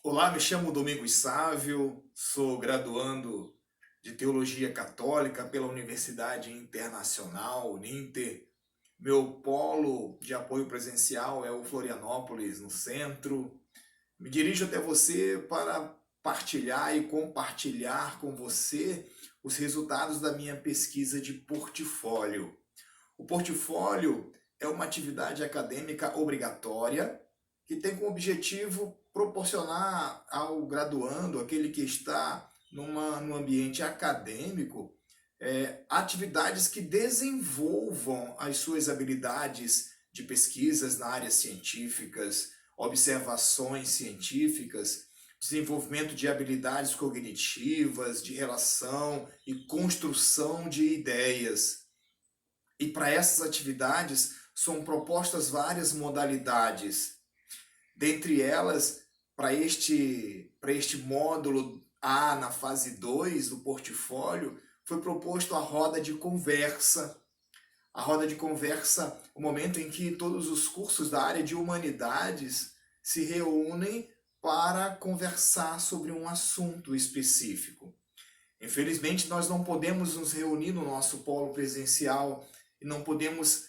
Olá, me chamo Domingos Sávio, sou graduando de Teologia Católica pela Universidade Internacional, Uninter. Meu polo de apoio presencial é o Florianópolis, no centro. Me dirijo até você para partilhar e compartilhar com você os resultados da minha pesquisa de portfólio. O portfólio é uma atividade acadêmica obrigatória que tem como objetivo proporcionar ao graduando, aquele que está num ambiente acadêmico, atividades que desenvolvam as suas habilidades de pesquisas na área científicas, observações científicas, desenvolvimento de habilidades cognitivas, de relação e construção de ideias. E para essas atividades são propostas várias modalidades. Dentre elas, para este módulo A, na fase 2 do portfólio, foi proposto a roda de conversa. A roda de conversa, o momento em que todos os cursos da área de humanidades se reúnem para conversar sobre um assunto específico. Infelizmente, nós não podemos nos reunir no nosso polo presencial e não podemos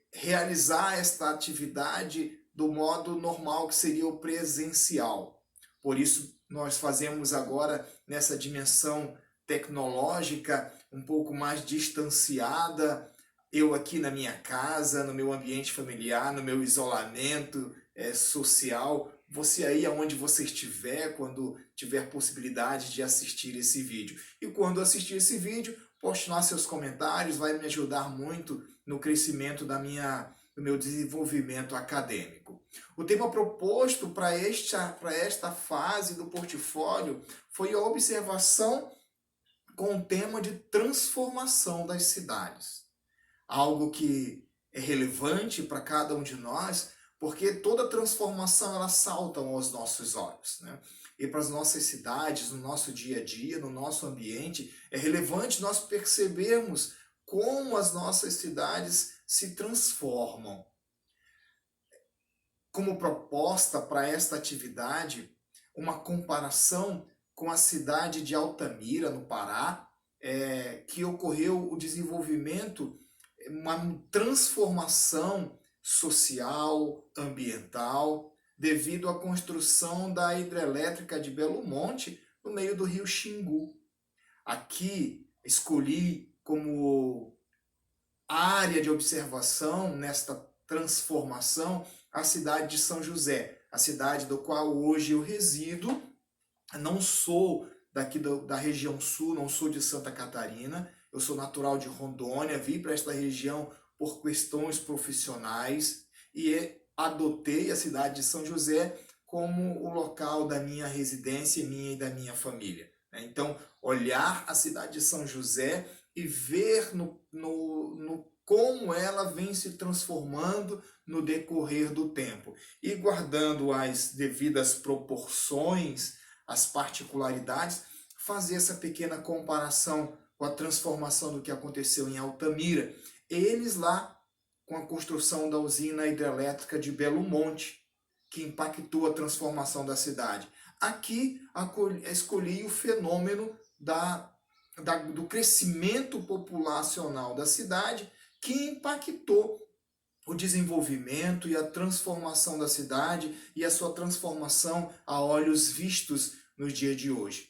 realizar esta atividade do modo normal, que seria o presencial. Por isso, nós fazemos agora nessa dimensão tecnológica um pouco mais distanciada, eu aqui na minha casa, no meu ambiente familiar, no meu isolamento social, você aí aonde você estiver, quando tiver possibilidade de assistir esse vídeo. E quando assistir esse vídeo, poste lá seus comentários, vai me ajudar muito no crescimento do meu desenvolvimento acadêmico. O tema proposto para esta fase do portfólio foi a observação com o tema de transformação das cidades. Algo que é relevante para cada um de nós, porque toda transformação ela salta aos nossos olhos, né? E para as nossas cidades, no nosso dia a dia, no nosso ambiente, é relevante nós percebermos como as nossas cidades se transformam. Como proposta para esta atividade, uma comparação com a cidade de Altamira, no Pará, que ocorreu o desenvolvimento, uma transformação social, ambiental, devido à construção da hidrelétrica de Belo Monte, no meio do rio Xingu. Aqui escolhi como área de observação nesta transformação a cidade de São José, a cidade do qual hoje eu resido. Não sou daqui da região sul, não sou de Santa Catarina, eu sou natural de Rondônia, vim para esta região por questões profissionais e adotei a cidade de São José como o local da minha residência, minha e da minha família. Então, olhar a cidade de São José e ver no como ela vem se transformando no decorrer do tempo. E guardando as devidas proporções, as particularidades, fazer essa pequena comparação com a transformação do que aconteceu em Altamira. Eles lá com a construção da usina hidrelétrica de Belo Monte, que impactou a transformação da cidade. Aqui escolhi o fenômeno do crescimento populacional da cidade, que impactou o desenvolvimento e a transformação da cidade e a sua transformação a olhos vistos nos dias de hoje.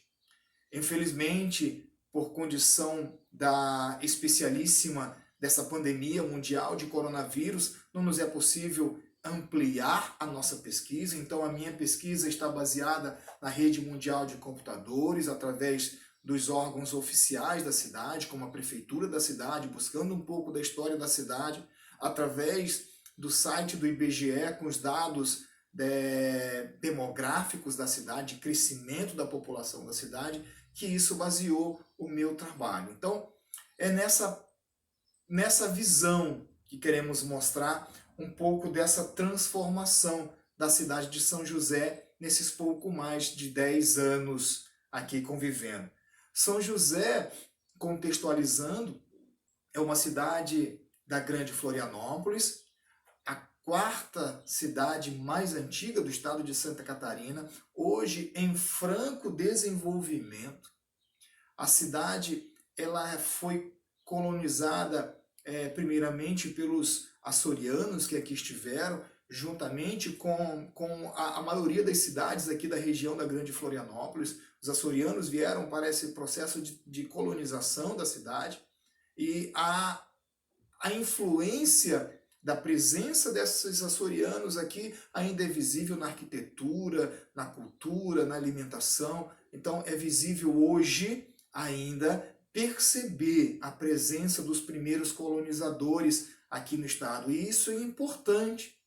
Infelizmente, por condição da especialíssima dessa pandemia mundial de coronavírus, não nos é possível ampliar a nossa pesquisa. Então, a minha pesquisa está baseada na rede mundial de computadores, através dos órgãos oficiais da cidade, como a prefeitura da cidade, buscando um pouco da história da cidade, através do site do IBGE, com os dados demográficos da cidade, crescimento da população da cidade, que isso baseou o meu trabalho. Então, é nessa visão que queremos mostrar um pouco dessa transformação da cidade de São José nesses pouco mais de 10 anos aqui convivendo. São José, contextualizando, é uma cidade da Grande Florianópolis, a quarta cidade mais antiga do estado de Santa Catarina, hoje em franco desenvolvimento. A cidade ela foi colonizada primeiramente pelos açorianos que aqui estiveram, juntamente com a maioria das cidades aqui da região da Grande Florianópolis. Os açorianos vieram para esse processo de colonização da cidade e a influência da presença desses açorianos aqui ainda é visível na arquitetura, na cultura, na alimentação. Então é visível hoje ainda perceber a presença dos primeiros colonizadores aqui no estado. E isso é importante,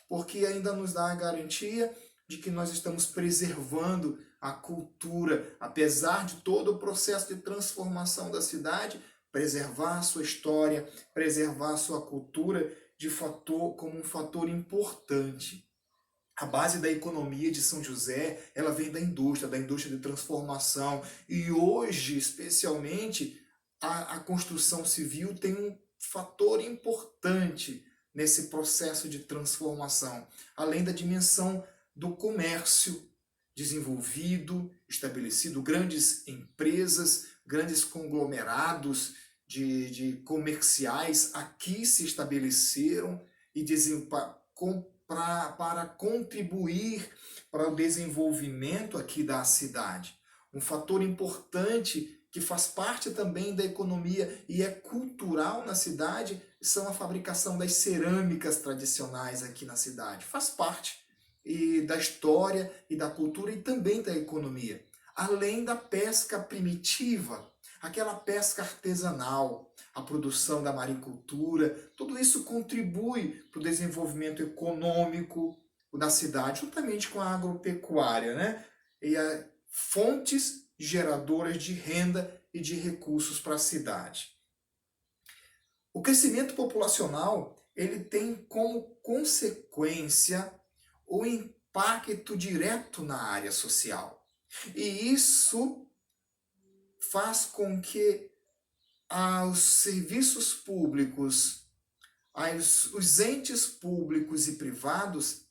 porque ainda nos dá a garantia de que nós estamos preservando a cultura, apesar de todo o processo de transformação da cidade, preservar a sua história, preservar a sua cultura como um fator importante. A base da economia de São José, ela vem da indústria de transformação. E hoje, especialmente, a construção civil tem um fator importante nesse processo de transformação, além da dimensão do comércio desenvolvido, estabelecido, grandes empresas, grandes conglomerados de comerciais aqui se estabeleceram e para contribuir para o desenvolvimento aqui da cidade. Um fator importante que faz parte também da economia e é cultural na cidade são a fabricação das cerâmicas tradicionais aqui na cidade. Faz parte da história e da cultura e também da economia. Além da pesca primitiva, aquela pesca artesanal, a produção da maricultura, tudo isso contribui para o desenvolvimento econômico da cidade, juntamente com a agropecuária, né? E fontes geradoras de renda e de recursos para a cidade. O crescimento populacional, ele tem como consequência o impacto direto na área social. E isso faz com que os serviços públicos, os entes públicos e privados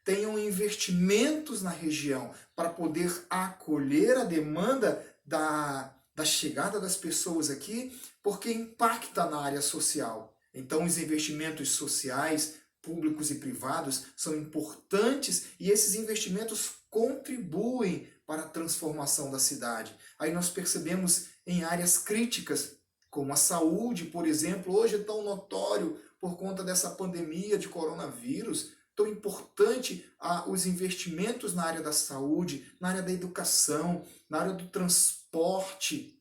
tenham investimentos na região para poder acolher a demanda da chegada das pessoas aqui, porque impacta na área social. Então, os investimentos sociais, públicos e privados, são importantes e esses investimentos contribuem para a transformação da cidade. Aí nós percebemos em áreas críticas, como a saúde, por exemplo, hoje é tão notório por conta dessa pandemia de coronavírus, tão importante os investimentos na área da saúde, na área da educação, na área do transporte.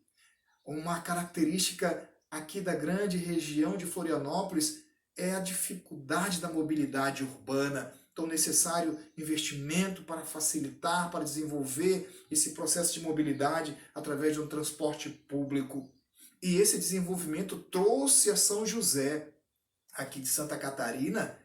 Uma característica aqui da grande região de Florianópolis é a dificuldade da mobilidade urbana. Então, necessário investimento para facilitar, para desenvolver esse processo de mobilidade através de um transporte público. E esse desenvolvimento trouxe a São José, aqui de Santa Catarina,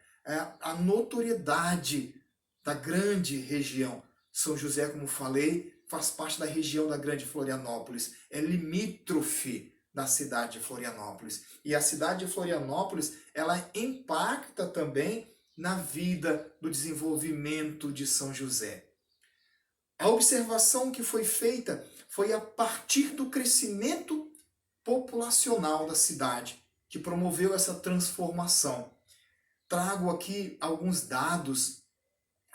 a notoriedade da grande região. São José, como falei, faz parte da região da Grande Florianópolis, é limítrofe da cidade de Florianópolis. E a cidade de Florianópolis, ela impacta também na vida do desenvolvimento de São José. A observação que foi feita foi a partir do crescimento populacional da cidade, que promoveu essa transformação. Trago aqui alguns dados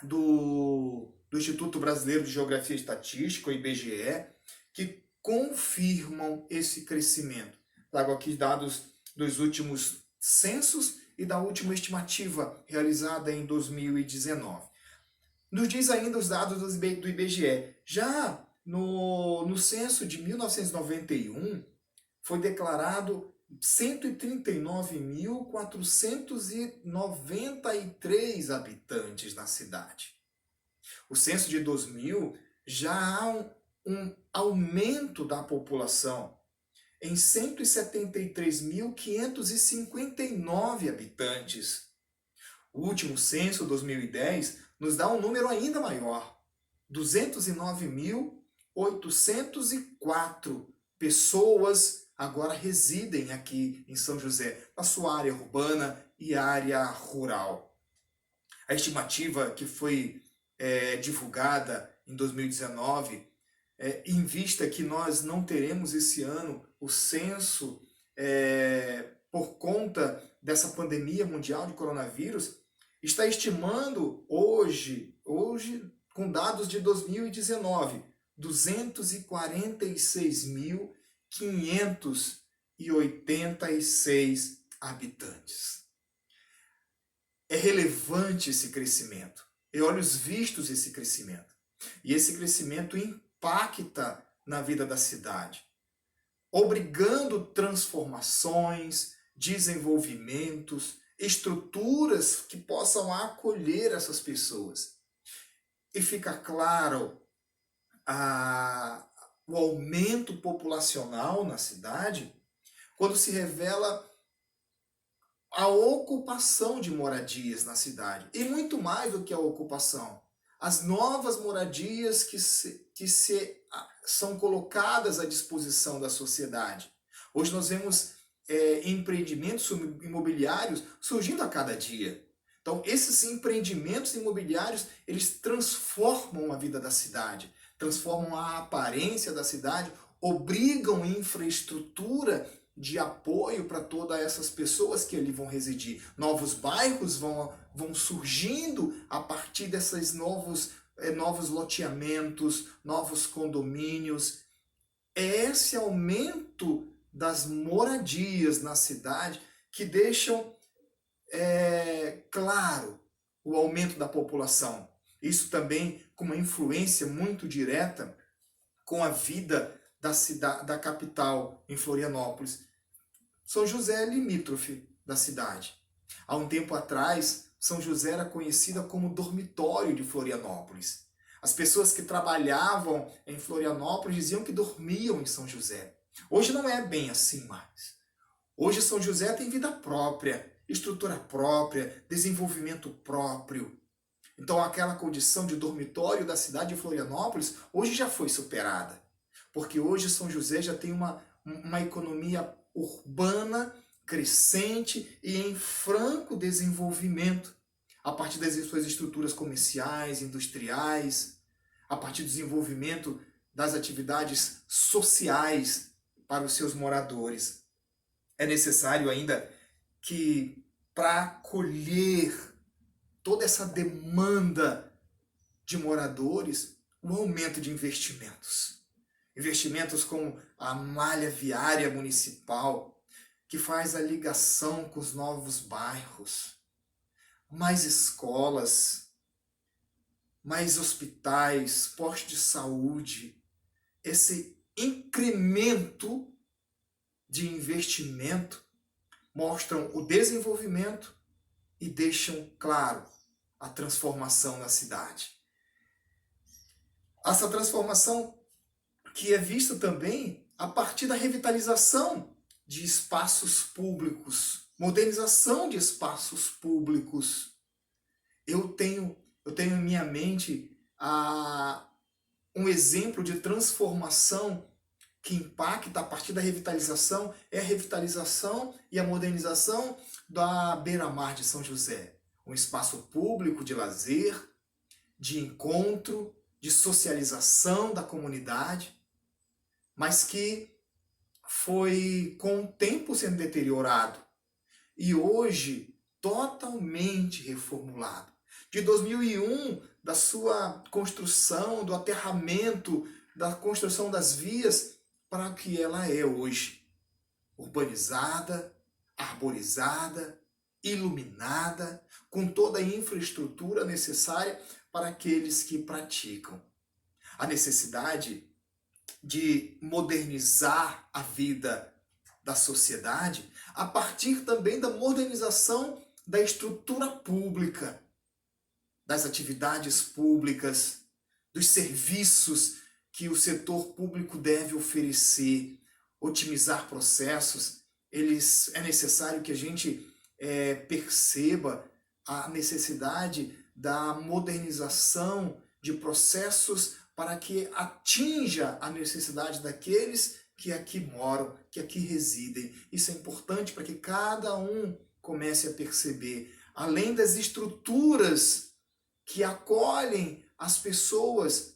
do Instituto Brasileiro de Geografia e Estatística, o IBGE, que confirmam esse crescimento. Trago aqui dados dos últimos censos e da última estimativa realizada em 2019. Nos diz ainda os dados do IBGE. Já no censo de 1991, foi declarado 139.493 habitantes na cidade. O censo de 2000 já há um aumento da população em 173.559 habitantes. O último censo, 2010, nos dá um número ainda maior, 209.804 pessoas agora residem aqui em São José, na sua área urbana e área rural. A estimativa que foi divulgada em 2019 em vista que nós não teremos esse ano o censo por conta dessa pandemia mundial de coronavírus, está estimando hoje com dados de 2019, 246.586 habitantes. É relevante esse crescimento. É olhos vistos esse crescimento. E esse crescimento impacta na vida da cidade, obrigando transformações, desenvolvimentos, estruturas que possam acolher essas pessoas. E fica claro o aumento populacional na cidade quando se revela a ocupação de moradias na cidade. E muito mais do que a ocupação, as novas moradias que são colocadas à disposição da sociedade. Hoje nós vemos empreendimentos imobiliários surgindo a cada dia. Então, esses empreendimentos imobiliários, eles transformam a vida da cidade, transformam a aparência da cidade, obrigam infraestrutura de apoio para todas essas pessoas que ali vão residir. Novos bairros vão surgindo a partir desses novos loteamentos, novos condomínios. É esse aumento das moradias na cidade que deixam claro o aumento da população. Isso também com uma influência muito direta com a vida da capital em Florianópolis. São José é limítrofe da cidade. Há um tempo atrás, São José era conhecida como dormitório de Florianópolis. As pessoas que trabalhavam em Florianópolis diziam que dormiam em São José. Hoje não é bem assim mais. Hoje São José tem vida própria, estrutura própria, desenvolvimento próprio. Então aquela condição de dormitório da cidade de Florianópolis hoje já foi superada. Porque hoje São José já tem uma economia urbana, crescente e em franco desenvolvimento, a partir das suas estruturas comerciais, industriais, a partir do desenvolvimento das atividades sociais para os seus moradores. É necessário ainda que, para acolher toda essa demanda de moradores, um aumento de investimentos. Investimentos como a malha viária municipal, que faz a ligação com os novos bairros, mais escolas, mais hospitais, postos de saúde. Esse incremento de investimento mostram o desenvolvimento e deixam claro a transformação na cidade. Essa transformação que é vista também a partir da revitalização de espaços públicos, modernização de espaços públicos. Eu tenho em minha mente um exemplo de transformação que impacta a partir da revitalização, é a revitalização e a modernização da beira-mar de São José. Um espaço público de lazer, de encontro, de socialização da comunidade, mas que foi com o tempo sendo deteriorado e hoje totalmente reformulado. De 2001, da sua construção, do aterramento, da construção das vias, para o que ela é hoje. Urbanizada, arborizada, iluminada, com toda a infraestrutura necessária para aqueles que praticam. A necessidade de modernizar a vida da sociedade a partir também da modernização da estrutura pública, das atividades públicas, dos serviços que o setor público deve oferecer, otimizar processos. É necessário que a gente perceba a necessidade da modernização de processos para que atinja a necessidade daqueles que aqui moram, que aqui residem. Isso é importante para que cada um comece a perceber além das estruturas que acolhem as pessoas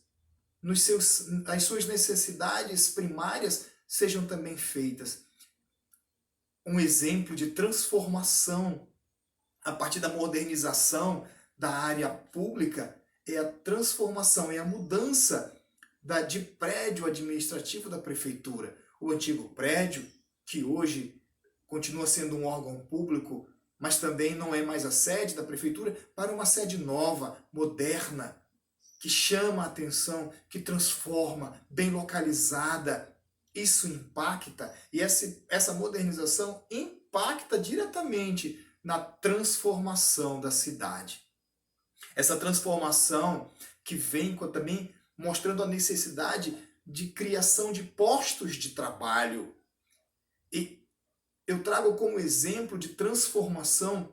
as suas necessidades primárias sejam também feitas. Um exemplo de transformação a partir da modernização da área pública é a transformação, é a mudança de prédio administrativo da prefeitura. O antigo prédio, que hoje continua sendo um órgão público, mas também não é mais a sede da prefeitura, para uma sede nova, moderna, que chama a atenção, que transforma, bem localizada. Isso impacta, e essa modernização impacta diretamente na transformação da cidade. Essa transformação que vem também mostrando a necessidade de criação de postos de trabalho. E eu trago como exemplo de transformação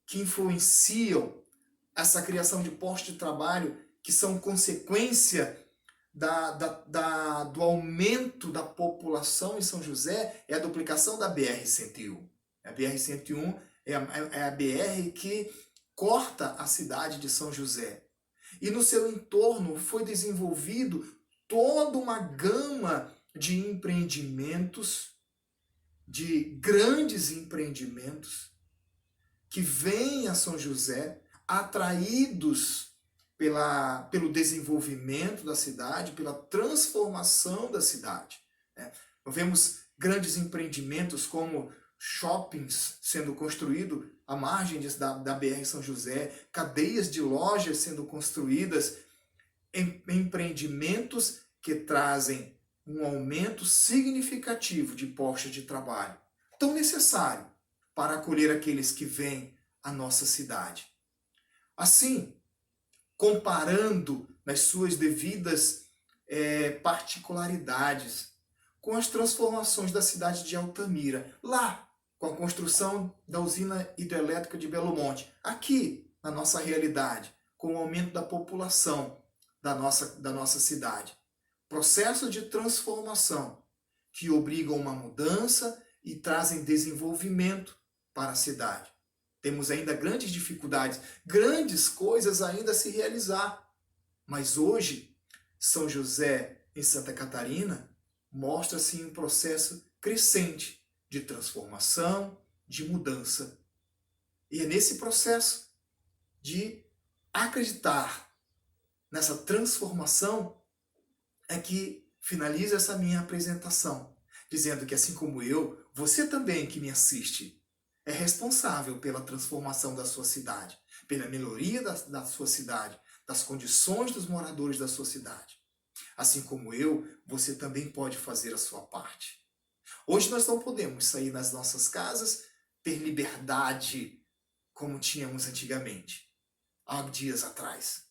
que influenciam essa criação de postos de trabalho, que são consequência do aumento da população em São José, é a duplicação da BR-101. A BR-101 é a BR que corta a cidade de São José. E no seu entorno foi desenvolvido toda uma gama de empreendimentos, de grandes empreendimentos, que vêm a São José atraídos pelo desenvolvimento da cidade, pela transformação da cidade. Nós vemos grandes empreendimentos como shoppings sendo construídos à margem da BR São José, cadeias de lojas sendo construídas, empreendimentos que trazem um aumento significativo de postos de trabalho, tão necessário para acolher aqueles que vêm à nossa cidade. Assim, comparando nas suas devidas particularidades com as transformações da cidade de Altamira, lá com a construção da usina hidrelétrica de Belo Monte, aqui na nossa realidade, com o aumento da população da nossa cidade. Processos de transformação que obrigam uma mudança e trazem desenvolvimento para a cidade. Temos ainda grandes dificuldades, grandes coisas ainda a se realizar. Mas hoje, São José, em Santa Catarina, mostra-se um processo crescente de transformação, de mudança. E é nesse processo de acreditar nessa transformação é que finaliza essa minha apresentação, dizendo que assim como eu, você também que me assiste, é responsável pela transformação da sua cidade, pela melhoria da sua cidade, das condições dos moradores da sua cidade. Assim como eu, você também pode fazer a sua parte. Hoje nós não podemos sair das nossas casas, ter liberdade como tínhamos antigamente, há dias atrás.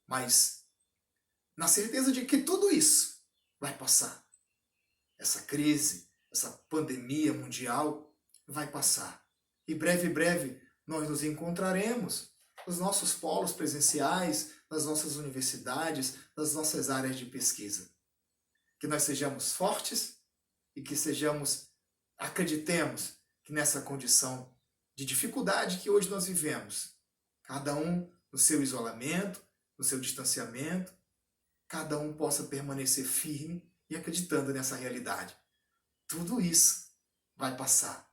Mas na certeza de que tudo isso vai passar. Essa crise, essa pandemia mundial vai passar. E breve, nós nos encontraremos nos nossos polos presenciais, nas nossas universidades, nas nossas áreas de pesquisa. Que nós sejamos fortes e que acreditemos que nessa condição de dificuldade que hoje nós vivemos, cada um no seu isolamento, no seu distanciamento, cada um possa permanecer firme e acreditando nessa realidade. Tudo isso vai passar.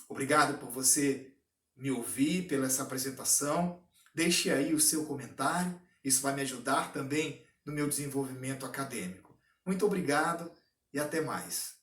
Obrigado por você me ouvir, pela essa apresentação. Deixe aí o seu comentário. Isso vai me ajudar também no meu desenvolvimento acadêmico. Muito obrigado e até mais.